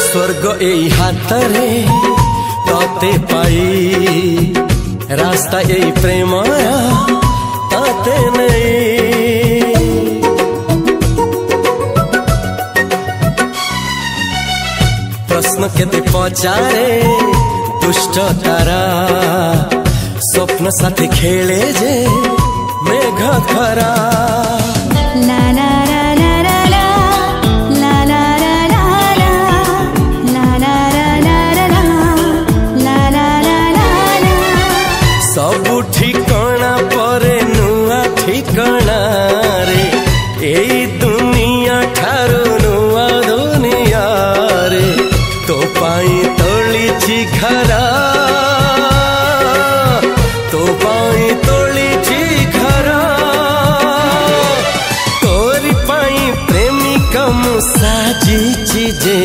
स्वर्ग एई हातरे तते पाई रास्ता एई प्रेमया तते नहीं। प्रश्न केते पचारे दुष्ट तारा स्वप्न साथी खेले जे मेघ खरा। ला ला ला ला ला ला ला ला ला ला ला ला ला ला। सबु ठिकाना परे नुआ ठिकाना रे एई दुनिया ठारू नुआ दुनिया रे। तो पाई तोली घरा तो पाई तोली घरा तोरी पाई प्रेमिका मु साजी जे